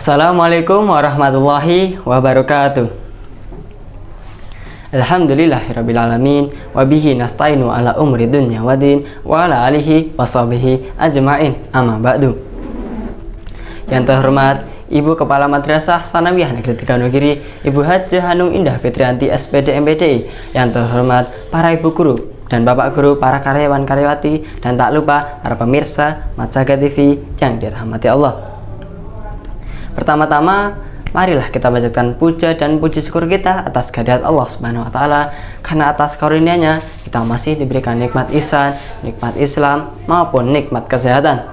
Assalamualaikum warahmatullahi wabarakatuh. Alhamdulillahirabbil alamin wa bihi nasta'inu ala umri dunya waddin wa ala alihi washabihi ajmain. Amma ba'du. Yang terhormat Ibu Kepala Madrasah Sanawiyah Negeri Tegalnegeri, Ibu Hajah Hanung Indah Fitrianti SPD MPDI. Yang terhormat para ibu guru dan bapak guru, para karyawan karyawati, dan tak lupa para pemirsa Majaga TV yang dirahmati Allah. Pertama-tama, marilah kita panjatkan puja dan puji syukur kita atas kehadirat Allah Subhanahu wa taala, karena atas karunia-Nya kita masih diberikan nikmat ihsan, nikmat Islam maupun nikmat kesehatan.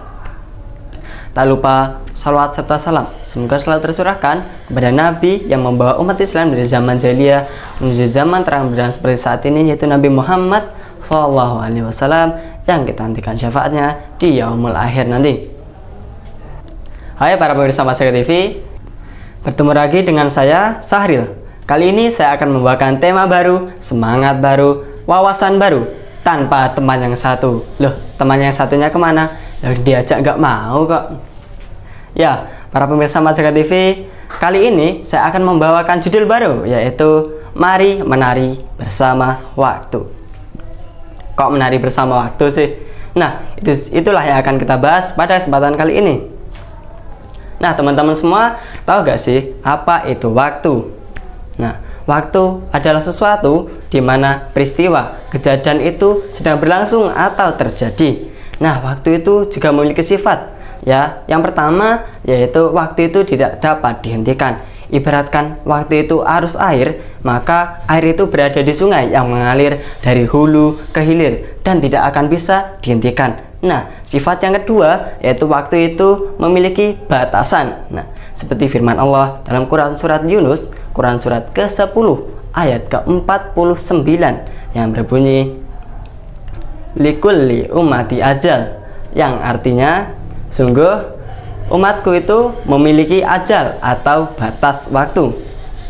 Tak lupa salawat serta salam semoga selalu tercurahkan kepada Nabi yang membawa umat Islam dari zaman jahiliyah menuju zaman terang benderang seperti saat ini, yaitu Nabi Muhammad SAW, yang kita nantikan syafaatnya di yaumul akhir nanti. Hai para pemirsa Majaga TV, bertemu lagi dengan saya Sahril. Kali ini saya akan membawakan tema baru, semangat baru, wawasan baru, tanpa teman yang satu. Loh, teman yang satunya kemana? Diajak nggak mau kok. Ya, para pemirsa Majaga TV, kali ini saya akan membawakan judul baru, yaitu Mari Menari Bersama Waktu. Kok menari bersama waktu sih? Nah, itulah yang akan kita bahas pada kesempatan kali ini. Nah, teman-teman semua tahu gak sih apa itu waktu? Nah, waktu adalah sesuatu di mana peristiwa, kejadian itu sedang berlangsung atau terjadi. Nah, waktu itu juga memiliki sifat. Ya, yang pertama yaitu waktu itu tidak dapat dihentikan. Ibaratkan waktu itu arus air, maka air itu berada di sungai yang mengalir dari hulu ke hilir dan tidak akan bisa dihentikan. Nah, sifat yang kedua yaitu waktu itu memiliki batasan. Nah, seperti firman Allah dalam Quran surat Yunus, Quran surat ke-10 ayat ke-49 yang berbunyi likulli ummati ajal, yang artinya sungguh umatku itu memiliki ajal atau batas waktu.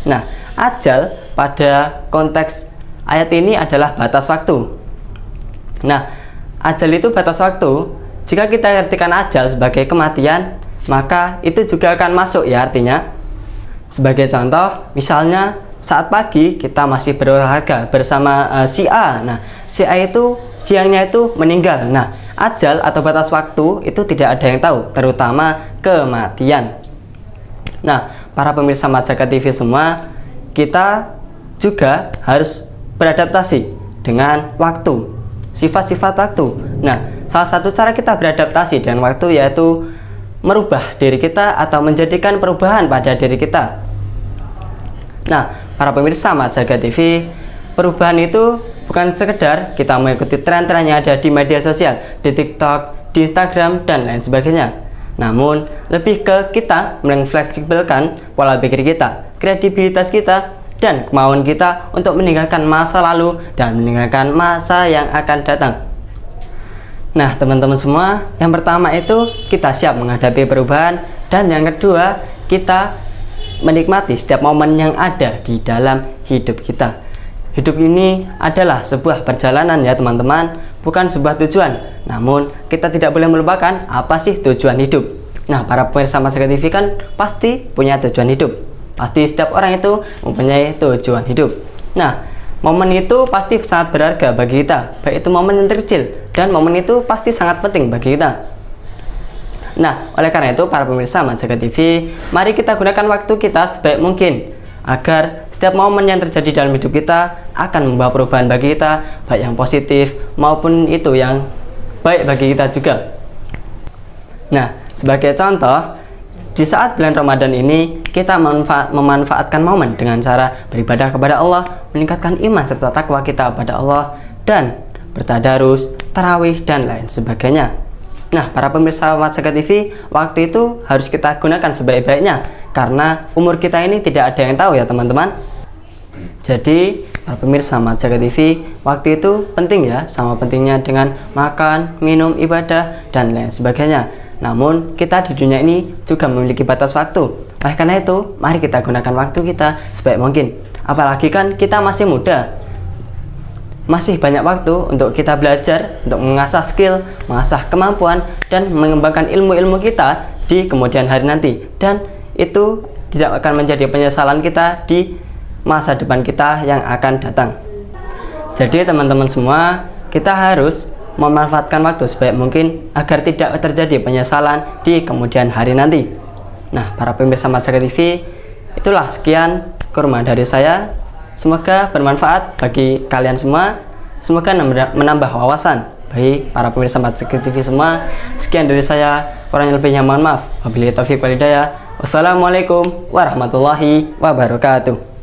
Nah, ajal pada konteks ayat ini adalah batas waktu. Nah, ajal itu batas waktu. Jika kita artikan ajal sebagai kematian, maka itu juga akan masuk, ya, artinya. Sebagai contoh, misalnya saat pagi kita masih berolahraga bersama si A. Nah, si A itu siangnya itu meninggal. Nah, ajal atau batas waktu itu tidak ada yang tahu, terutama kematian. Nah, para pemirsa Majaga TV semua, kita juga harus beradaptasi dengan waktu, sifat-sifat waktu. Nah, salah satu cara kita beradaptasi dengan waktu yaitu merubah diri kita atau menjadikan perubahan pada diri kita. Nah, para pemirsa Majaga TV, perubahan itu bukan sekedar kita mengikuti tren-tren yang ada di media sosial, di TikTok, di Instagram, dan lain sebagainya. Namun, lebih ke kita mengfleksibelkan pola pikir kita, kredibilitas kita, dan kemauan kita untuk meninggalkan masa lalu dan meninggalkan masa yang akan datang. Nah, teman-teman semua, yang pertama itu kita siap menghadapi perubahan, dan yang kedua, kita menikmati setiap momen yang ada di dalam hidup kita. Hidup ini adalah sebuah perjalanan, ya teman-teman, bukan sebuah tujuan. Namun, kita tidak boleh melupakan apa sih tujuan hidup. Nah, para pemirsa Majaga TV kan pasti punya tujuan hidup. Pasti setiap orang itu mempunyai tujuan hidup. Nah, momen itu pasti sangat berharga bagi kita, baik itu momen yang terkecil, dan momen itu pasti sangat penting bagi kita. Nah, oleh karena itu, para pemirsa Majaga TV, mari kita gunakan waktu kita sebaik mungkin, agar setiap momen yang terjadi dalam hidup kita akan membawa perubahan bagi kita, baik yang positif maupun itu yang baik bagi kita juga. Nah, sebagai contoh, di saat bulan Ramadan ini kita memanfaatkan momen dengan cara beribadah kepada Allah, meningkatkan iman serta takwa kita kepada Allah, dan bertadarus, tarawih, dan lain sebagainya. Nah, para pemirsa Majaga TV, waktu itu harus kita gunakan sebaik-baiknya, karena umur kita ini tidak ada yang tahu, ya teman-teman. Jadi, para pemirsa Majaga TV, waktu itu penting, ya, sama pentingnya dengan makan, minum, ibadah, dan lain sebagainya. Namun, kita di dunia ini juga memiliki batas waktu. Oleh karena itu, mari kita gunakan waktu kita sebaik mungkin. Apalagi kan kita masih muda. Masih banyak waktu untuk kita belajar, untuk mengasah skill, mengasah kemampuan, dan mengembangkan ilmu-ilmu kita di kemudian hari nanti. Dan itu tidak akan menjadi penyesalan kita di masa depan kita yang akan datang. Jadi teman-teman semua, kita harus memanfaatkan waktu sebaik mungkin agar tidak terjadi penyesalan di kemudian hari nanti. Nah, para pemirsa Masyarakat TV, itulah sekian kurma dari saya. Semoga bermanfaat bagi kalian semua. Semoga menambah wawasan bagi para pemirsa Masyarakat TV semua. Sekian dari saya, kurang lebihnya mohon maaf. Wabillahi taufiq wal hidayah. Wassalamualaikum warahmatullahi wabarakatuh.